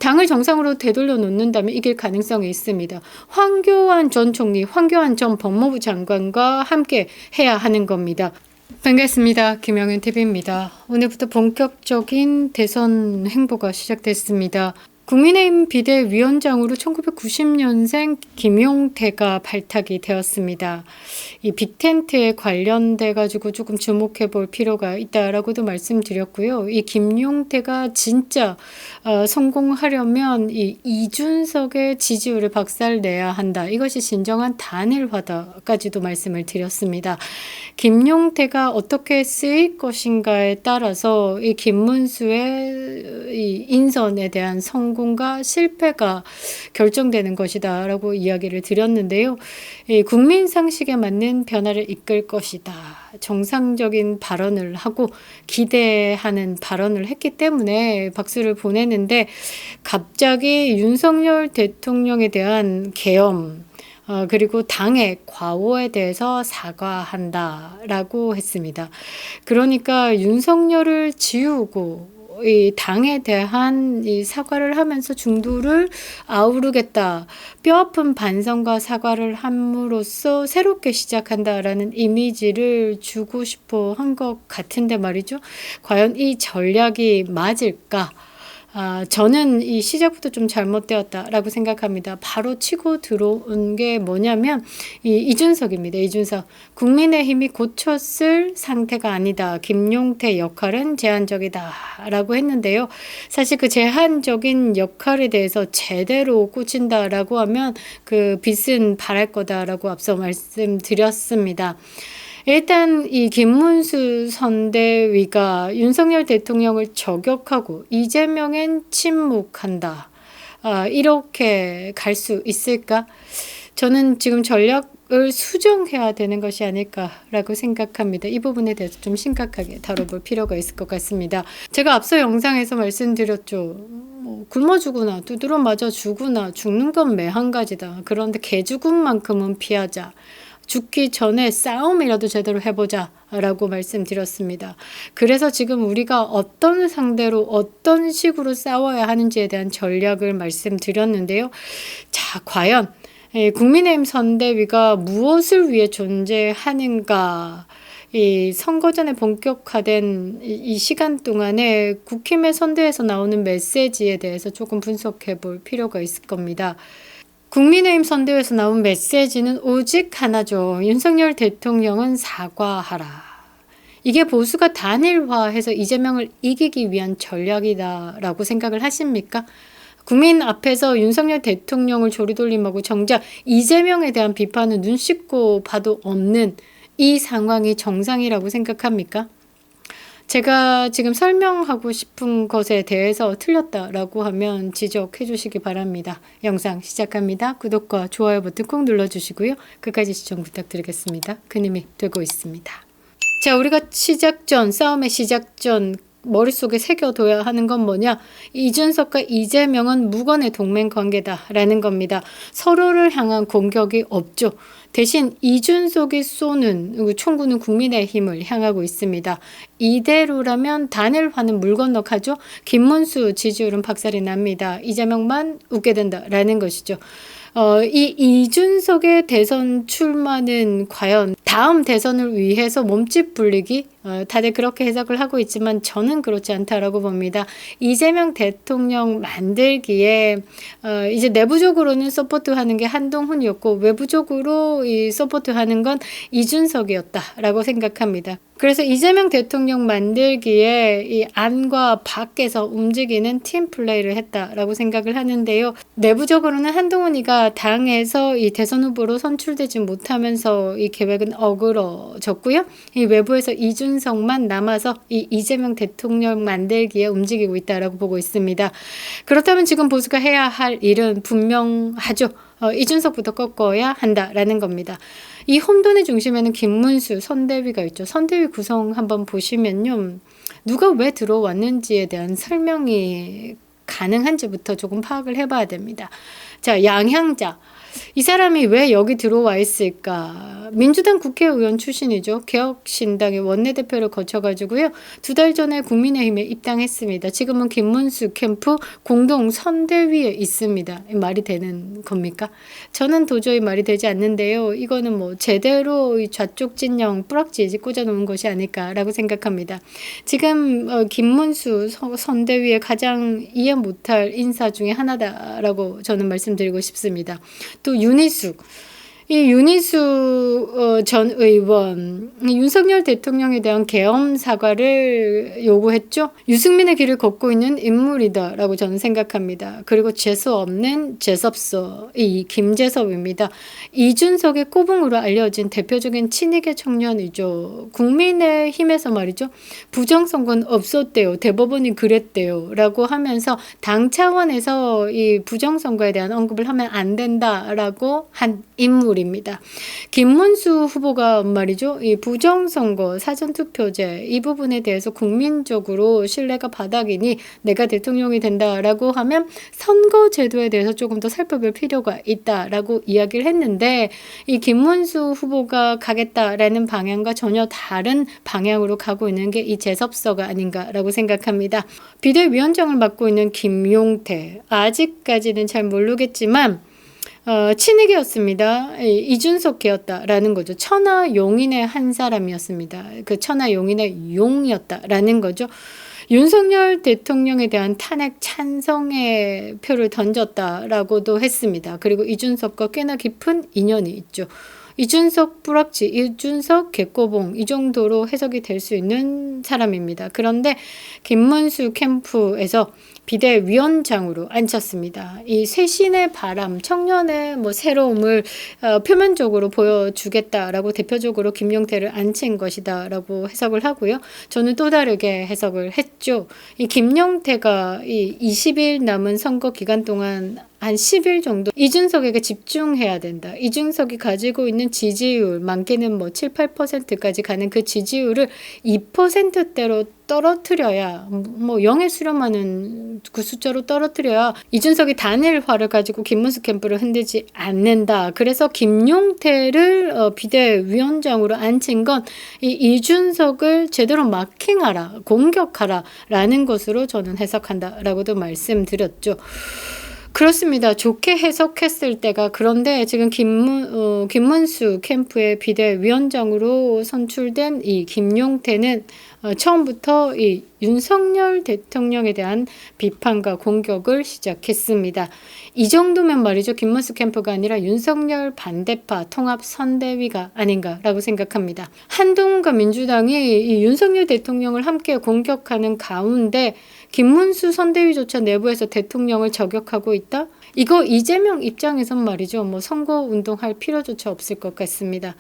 당을 정상으로 되돌려 놓는다면 이길 가능성이 있습니다. 황교안 전 총리, 황교안 전 법무부 장관과 함께 해야 하는 겁니다. 반갑습니다. 김영현TV입니다. 오늘부터 본격적인 대선 행보가 시작됐습니다. 국민의힘 비대위원장으로 1990년생 김용태가 발탁이 되었습니다. 이 빅텐트에 관련돼 가지고 조금 주목해 볼 필요가 있다라고도 말씀드렸고요. 이 김용태가 진짜 성공하려면 이 이준석의 지지율을 박살내야 한다. 이것이 진정한 단일화다까지도 말씀을 드렸습니다. 김용태가 어떻게 쓰일 것인가에 따라서 이 김문수의 이 인선에 대한 성공과 실패가 결정되는 것이다 라고 이야기를 드렸는데요. 국민 상식에 맞는 변화를 이끌 것이다. 정상적인 발언을 하고 기대하는 발언을 했기 때문에 박수를 보내는데, 갑자기 윤석열 대통령에 대한 계엄 그리고 당의 과오에 대해서 사과한다라고 했습니다. 그러니까 윤석열을 지우고 이 당에 대한 이 사과를 하면서 중도를 아우르겠다. 뼈아픈 반성과 사과를 함으로써 새롭게 시작한다라는 이미지를 주고 싶어 한 것 같은데 말이죠. 과연 이 전략이 맞을까? 저는 이 시작부터 좀 잘못되었다라고 생각합니다. 바로 치고 들어온 게 뭐냐면 이준석입니다. 이준석. 국민의힘이 고쳤을 상태가 아니다. 김용태 역할은 제한적이다라고 했는데요. 사실 그 제한적인 역할에 대해서 제대로 꽂힌다라고 하면 그 빛은 발할 거다라고 앞서 말씀드렸습니다. 일단 이 김문수 선대위가 윤석열 대통령을 저격하고 이재명엔 침묵한다. 이렇게 갈 수 있을까? 저는 지금 전략을 수정해야 되는 것이 아닐까라고 생각합니다. 이 부분에 대해서 좀 심각하게 다뤄볼 필요가 있을 것 같습니다. 제가 앞서 영상에서 말씀드렸죠. 굶어 죽으나 두드러 맞아 죽으나 죽는 건 매한 가지다. 그런데 개 죽음만큼은 피하자. 죽기 전에 싸움이라도 제대로 해보자 라고 말씀드렸습니다. 그래서 지금 우리가 어떤 상대로 어떤 식으로 싸워야 하는지에 대한 전략을 말씀드렸는데요. 자, 과연 국민의힘 선대위가 무엇을 위해 존재하는가? 이 선거 전에 본격화된 이 시간 동안에 국힘의 선대에서 나오는 메시지에 대해서 조금 분석해 볼 필요가 있을 겁니다. 국민의힘 선대위에서 나온 메시지는 오직 하나죠. 윤석열 대통령은 사과하라. 이게 보수가 단일화해서 이재명을 이기기 위한 전략이다라고 생각을 하십니까? 국민 앞에서 윤석열 대통령을 조리돌림하고 정작 이재명에 대한 비판은 눈 씻고 봐도 없는 이 상황이 정상이라고 생각합니까? 제가 지금 설명하고 싶은 것에 대해서 틀렸다라고 하면 지적해 주시기 바랍니다. 영상 시작합니다. 구독과 좋아요 버튼 꼭 눌러주시고요. 끝까지 시청 부탁드리겠습니다. 큰 힘이 되고 있습니다. 자, 우리가 싸움의 시작 전 머릿속에 새겨둬야 하는 건 뭐냐? 이준석과 이재명은 무건의 동맹 관계다라는 겁니다. 서로를 향한 공격이 없죠. 대신 이준석이 쏘는 총구는 국민의힘을 향하고 있습니다. 이대로라면 단일화는 물 건너가죠. 김문수 지지율은 박살이 납니다. 이재명만 웃게 된다라는 것이죠. 이 이준석의 대선 출마는 과연 다음 대선을 위해서 몸집 불리기? 다들 그렇게 해석을 하고 있지만 저는 그렇지 않다라고 봅니다. 이재명 대통령 만들기에 이제 내부적으로는 서포트하는 게 한동훈이었고 외부적으로 이 서포트하는 건 이준석이었다라고 생각합니다. 그래서 이재명 대통령 만들기에 이 안과 밖에서 움직이는 팀 플레이를 했다라고 생각을 하는데요. 내부적으로는 한동훈이가 당에서 이 대선 후보로 선출되지 못하면서 이 계획은 어그러졌고요. 이 외부에서 이준석만 남아서 이 이재명 대통령 만들기에 움직이고 있다라고 보고 있습니다. 그렇다면 지금 보수가 해야 할 일은 분명하죠. 이준석부터 꺾어야 한다라는 겁니다. 이 혼돈의 중심에는 김문수 선대위가 있죠. 선대위 구성 한번 보시면요. 누가 왜 들어왔는지에 대한 설명이 가능한지부터 조금 파악을 해봐야 됩니다. 자, 양향자. 이 사람이 왜 여기 들어와 있을까? 민주당 국회의원 출신이죠. 개혁신당의 원내대표를 거쳐가지고요. 2달 전에 국민의힘에 입당했습니다. 지금은 김문수 캠프 공동 선대위에 있습니다. 말이 되는 겁니까? 저는 도저히 말이 되지 않는데요. 이거는 뭐 제대로 좌쪽 진영 뿌락지 꽂아놓은 것이 아닐까라고 생각합니다. 지금 김문수 선대위의 가장 이해 못할 인사 중에 하나다라고 저는 말씀드리고 싶습니다. 또 윤희숙. 이 윤희숙 전 의원, 윤석열 대통령에 대한 계엄 사과를 요구했죠. 유승민의 길을 걷고 있는 인물이다라고 저는 생각합니다. 그리고 재수 없는 재수없어, 이 김재섭입니다. 이준석의 꼬붕으로 알려진 대표적인 친이계 청년이죠. 국민의힘에서 말이죠. 부정선거는 없었대요. 대법원이 그랬대요. 라고 하면서 당 차원에서 이 부정선거에 대한 언급을 하면 안 된다라고 한 인물 입니다. 김문수 후보가 말이죠. 이 부정선거 사전투표제 이 부분에 대해서 국민적으로 신뢰가 바닥이니 내가 대통령이 된다라고 하면 선거제도에 대해서 조금 더 살펴볼 필요가 있다라고 이야기를 했는데 이 김문수 후보가 가겠다라는 방향과 전혀 다른 방향으로 가고 있는 게 이 재섭서가 아닌가라고 생각합니다. 비대위원장을 맡고 있는 김용태 아직까지는 잘 모르겠지만 친이계였습니다. 이준석계였다라는 거죠. 천하용인의 한 사람이었습니다. 그 천하용인의 용이었다라는 거죠. 윤석열 대통령에 대한 탄핵 찬성의 표를 던졌다라고도 했습니다. 그리고 이준석과 꽤나 깊은 인연이 있죠. 이준석 뿌락지, 이준석 개꼬봉 이 정도로 해석이 될 수 있는 사람입니다. 그런데 김문수 캠프에서 비대위원장으로 앉혔습니다. 이 쇄신의 바람, 청년의 뭐 새로움을 표면적으로 보여주겠다라고 대표적으로 김용태를 앉힌 것이다라고 해석을 하고요. 저는 또 다르게 해석을 했죠. 이 김용태가 이 20일 남은 선거 기간 동안 한 10일 정도 이준석에게 집중해야 된다. 이준석이 가지고 있는 지지율, 많게는 뭐 7, 8%까지 가는 그 지지율을 2%대로 떨어뜨려야, 뭐 0에 수렴하는 그 숫자로 떨어뜨려야 이준석이 단일화를 가지고 김문수 캠프를 흔들지 않는다. 그래서 김용태를 비대위원장으로 앉힌 건 이 이준석을 제대로 마킹하라, 공격하라 라는 것으로 저는 해석한다라고도 말씀드렸죠. 그렇습니다. 좋게 해석했을 때가 그런데 지금 김문수 캠프의 비대위원장으로 선출된 이 김용태는 처음부터 이 윤석열 대통령에 대한 비판과 공격을 시작했습니다. 이 정도면 말이죠. 김문수 캠프가 아니라 윤석열 반대파 통합선대위가 아닌가라고 생각합니다. 한동훈과 민주당이 이 윤석열 대통령을 함께 공격하는 가운데 김문수 선대위조차 내부에서 대통령을 저격하고 있다? 이거 이재명 입장에선 말이죠. 뭐 선거운동할 필요조차 없을 것 같습니다.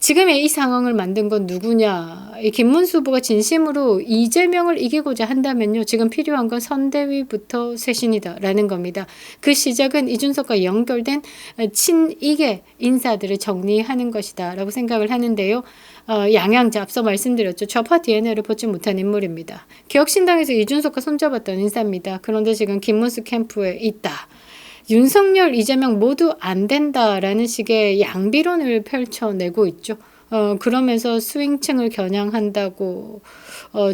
지금의 이 상황을 만든 건 누구냐? 이 김문수 후보가 진심으로 이재명을 이기고자 한다면요. 지금 필요한 건 선대위부터 쇄신이다라는 겁니다. 그 시작은 이준석과 연결된 친이계 인사들을 정리하는 것이다 라고 생각을 하는데요. 양양자 앞서 말씀드렸죠. 좌파 DNA를 보지 못한 인물입니다. 개혁신당에서 이준석과 손잡았던 인사입니다. 그런데 지금 김문수 캠프에 있다. 윤석열, 이재명 모두 안 된다라는 식의 양비론을 펼쳐내고 있죠. 그러면서 스윙층을 겨냥한다고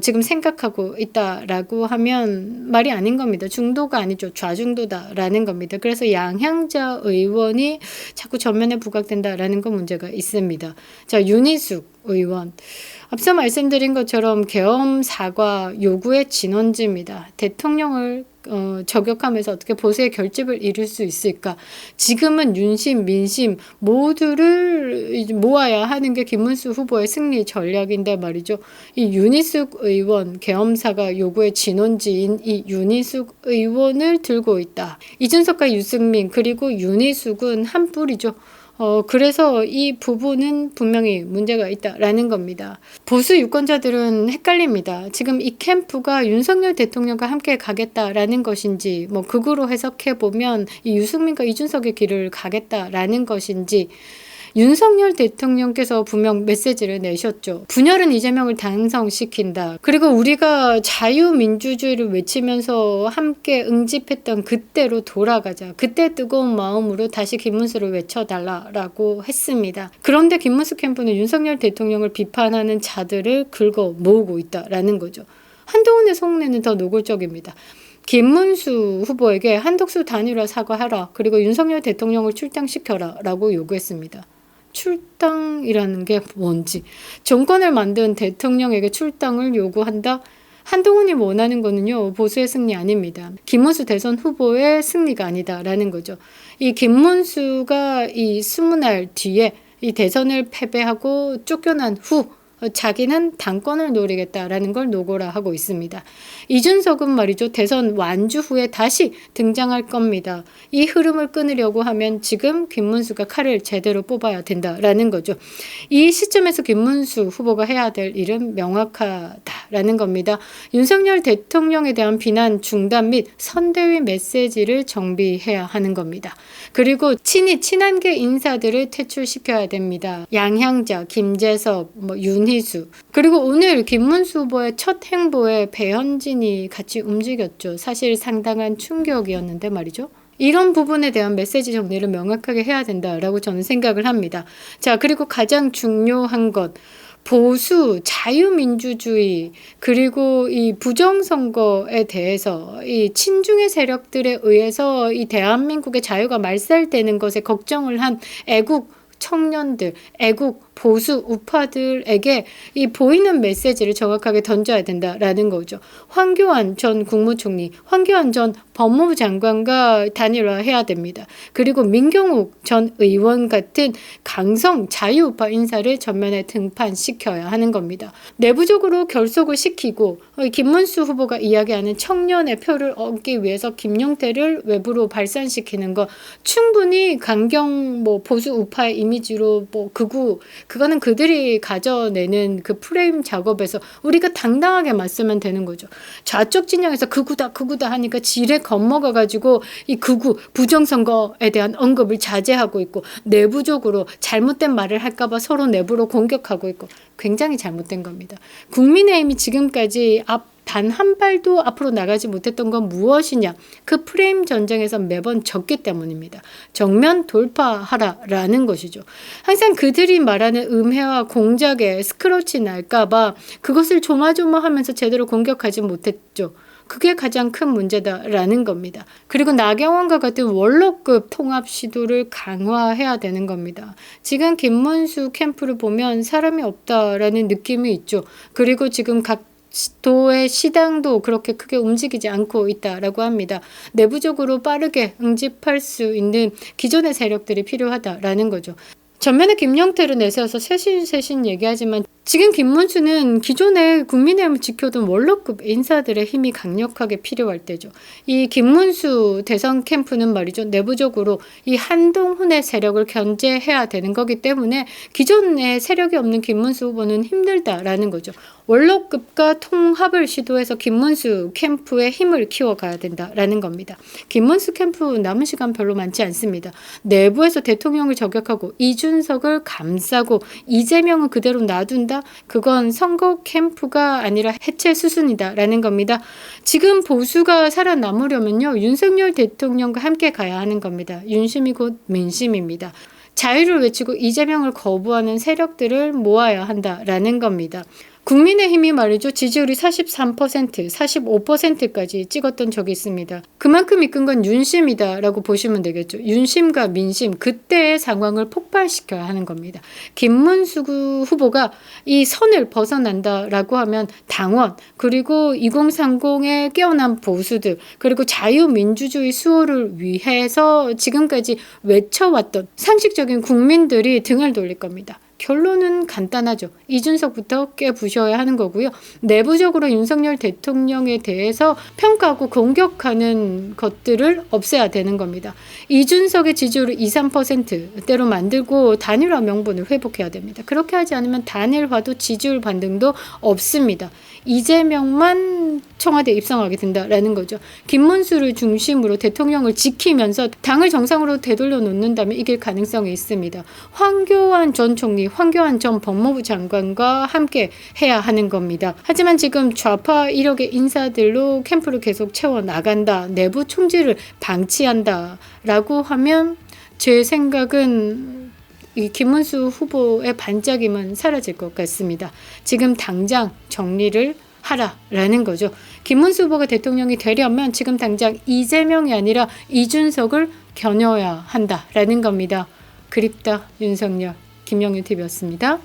지금 생각하고 있다라고 하면 말이 아닌 겁니다. 중도가 아니죠. 좌중도다라는 겁니다. 그래서 양향자 의원이 자꾸 전면에 부각된다라는 건 문제가 있습니다. 자, 윤희숙 의원. 앞서 말씀드린 것처럼 계엄 사과 요구의 진원지입니다. 대통령을 저격하면서 어떻게 보수의 결집을 이룰 수 있을까? 지금은 윤심, 민심 모두를 모아야 하는 게 김문수 후보의 승리 전략인데 말이죠. 이 윤희숙 의원 계엄사가 요구의 진원지인 이 윤희숙 의원을 들고 있다. 이준석과 유승민 그리고 윤희숙은 한 뿔이죠. 그래서 이 부분은 분명히 문제가 있다라는 겁니다. 보수 유권자들은 헷갈립니다. 지금 이 캠프가 윤석열 대통령과 함께 가겠다라는 것인지, 뭐 극으로 해석해 보면 이 유승민과 이준석의 길을 가겠다라는 것인지, 윤석열 대통령께서 분명 메시지를 내셨죠. 분열은 이재명을 당선시킨다. 그리고 우리가 자유민주주의를 외치면서 함께 응집했던 그때로 돌아가자. 그때 뜨거운 마음으로 다시 김문수를 외쳐달라라고 했습니다. 그런데 김문수 캠프는 윤석열 대통령을 비판하는 자들을 긁어 모으고 있다라는 거죠. 한동훈의 속내는 더 노골적입니다. 김문수 후보에게 한덕수 단일화 사과하라. 그리고 윤석열 대통령을 출당시켜라 라고 요구했습니다. 출당이라는 게 뭔지. 정권을 만든 대통령에게 출당을 요구한다? 한동훈이 원하는 거는요, 보수의 승리 아닙니다. 김문수 대선 후보의 승리가 아니다라는 거죠. 이 김문수가 이 20날 뒤에 이 대선을 패배하고 쫓겨난 후 자기는 당권을 노리겠다라는 걸 노고라 하고 있습니다. 이준석은 말이죠. 대선 완주 후에 다시 등장할 겁니다. 이 흐름을 끊으려고 하면 지금 김문수가 칼을 제대로 뽑아야 된다라는 거죠. 이 시점에서 김문수 후보가 해야 될 일은 명확하다라는 겁니다. 윤석열 대통령에 대한 비난 중단 및 선대위 메시지를 정비해야 하는 겁니다. 그리고 친한계 인사들을 퇴출시켜야 됩니다. 양향자, 김재섭, 윤희수. 그리고 오늘 김문수 후보의 첫 행보에 배현진이 같이 움직였죠. 사실 상당한 충격이었는데 말이죠. 이런 부분에 대한 메시지 정리를 명확하게 해야 된다라고 저는 생각을 합니다. 자, 그리고 가장 중요한 것. 보수, 자유민주주의, 그리고 이 부정선거에 대해서 이 친중의 세력들에 의해서 이 대한민국의 자유가 말살되는 것에 걱정을 한 애국 청년들, 애국 보수 우파들에게 이 보이는 메시지를 정확하게 던져야 된다라는 거죠. 황교안 전 국무총리, 황교안 전 법무부 장관과 단일화해야 됩니다. 그리고 민경욱 전 의원 같은 강성 자유우파 인사를 전면에 등판시켜야 하는 겁니다. 내부적으로 결속을 시키고 김문수 후보가 이야기하는 청년의 표를 얻기 위해서 김용태를 외부로 발산시키는 거 충분히 강경 보수 우파의 이미지로 그거는 그들이 가져내는 그 프레임 작업에서 우리가 당당하게 맞서면 되는 거죠. 좌쪽 진영에서 극우다 하니까 지레 겁먹어가지고 이 극우 부정선거에 대한 언급을 자제하고 있고 내부적으로 잘못된 말을 할까봐 서로 내부로 공격하고 있고 굉장히 잘못된 겁니다. 국민의힘이 지금까지 단 한 발도 앞으로 나가지 못했던 건 무엇이냐? 그 프레임 전쟁에서 매번 졌기 때문입니다. 정면 돌파하라라는 것이죠. 항상 그들이 말하는 음해와 공작에 스크러치 날까봐 그것을 조마조마하면서 제대로 공격하지 못했죠. 그게 가장 큰 문제다라는 겁니다. 그리고 나경원과 같은 원로급 통합 시도를 강화해야 되는 겁니다. 지금 김문수 캠프를 보면 사람이 없다라는 느낌이 있죠. 그리고 지금 각 도의 시당도 그렇게 크게 움직이지 않고 있다라고 합니다. 내부적으로 빠르게 응집할 수 있는 기존의 세력들이 필요하다라는 거죠. 전면에 김용태를 내세워서 쇄신 얘기하지만 지금 김문수는 기존에 국민의힘을 지켜둔 원로급 인사들의 힘이 강력하게 필요할 때죠. 이 김문수 대선 캠프는 말이죠. 내부적으로 이 한동훈의 세력을 견제해야 되는 거기 때문에 기존에 세력이 없는 김문수 후보는 힘들다라는 거죠. 원로급과 통합을 시도해서 김문수 캠프의 힘을 키워가야 된다라는 겁니다. 김문수 캠프 남은 시간 별로 많지 않습니다. 내부에서 대통령을 저격하고 이준석을 감싸고 이재명은 그대로 놔둔다? 그건 선거 캠프가 아니라 해체 수순이다라는 겁니다. 지금 보수가 살아남으려면요. 윤석열 대통령과 함께 가야 하는 겁니다. 윤심이 곧 민심입니다. 자유를 외치고 이재명을 거부하는 세력들을 모아야 한다라는 겁니다. 국민의힘이 말이죠. 지지율이 43%, 45%까지 찍었던 적이 있습니다. 그만큼 이끈 건 윤심이다라고 보시면 되겠죠. 윤심과 민심, 그때의 상황을 폭발시켜야 하는 겁니다. 김문수 후보가 이 선을 벗어난다라고 하면 당원, 그리고 2030의 깨어난 보수들, 그리고 자유민주주의 수호를 위해서 지금까지 외쳐왔던 상식적인 국민들이 등을 돌릴 겁니다. 결론은 간단하죠. 이준석부터 깨부셔야 하는 거고요. 내부적으로 윤석열 대통령에 대해서 평가하고 공격하는 것들을 없애야 되는 겁니다. 이준석의 지지율을 2, 3%대로 만들고 단일화 명분을 회복해야 됩니다. 그렇게 하지 않으면 단일화도 지지율 반등도 없습니다. 이재명만 청와대 입성하게 된다라는 거죠. 김문수를 중심으로 대통령을 지키면서 당을 정상으로 되돌려 놓는다면 이길 가능성이 있습니다. 황교안 전 총리, 황교안 전 법무부 장관과 함께 해야 하는 겁니다. 하지만 지금 좌파 이력의 인사들로 캠프를 계속 채워나간다, 내부 총질을 방치한다라고 하면 제 생각은 이 김문수 후보의 반짝임은 사라질 것 같습니다. 지금 당장 정리를 하라라는 거죠. 김문수 후보가 대통령이 되려면 지금 당장 이재명이 아니라 이준석을 겨녀야 한다라는 겁니다. 그립다 윤석열, 김영윤 TV였습니다.